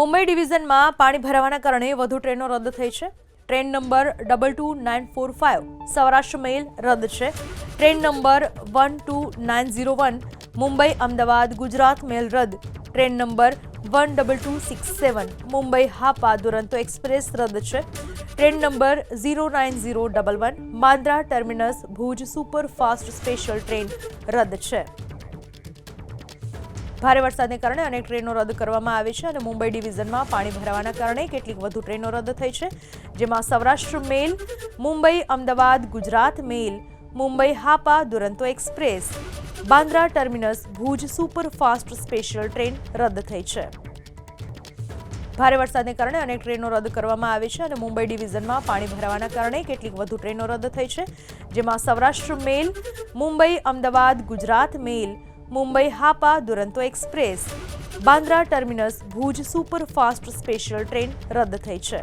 મુંબઈ ડિવિઝનમાં પાણી ભરાવાના કારણે વધુ ટ્રેનો રદ થઈ છે। ટ્રેન નંબર 22945 સૌરાષ્ટ્ર મેલ રદ છે। ટ્રેન નંબર 12901 મુંબઈ અમદાવાદ ગુજરાત મેલ રદ। Train number 12267 Mumbai Hapa Duronto express રદ છે। Train number 09011 Bandra terminus Bhuj superfast special train રદ છે। ભારે વરસાદને કારણે અનેક ટ્રેનો રદ કરવામાં આવી છે અને મુંબઈ ડિવિઝનમાં પાણી ભરાવાના કારણે કેટલીક વધુ ટ્રેનો રદ થઈ છે, જેમાં Saurashtra mail, Mumbai Ahmedabad Gujarat mail, Mumbai Hapa Duronto express, Bandra terminus Bhuj superfast special train રદ થઈ છે। ભારે વરસાદને કારણે અનેક ટ્રેનો રદ કરવામાં આવી છે અને મુંબઈ ડિવિઝનમાં પાણી ભરાવાના કારણે કેટલીક વધુ ટ્રેનો રદ થઈ છે, જેમાં Saurashtra mail, Mumbai Ahmedabad Gujarat mail, Mumbai Hapa Duronto express, Bandra terminus Bhuj superfast special train રદ થઈ છે।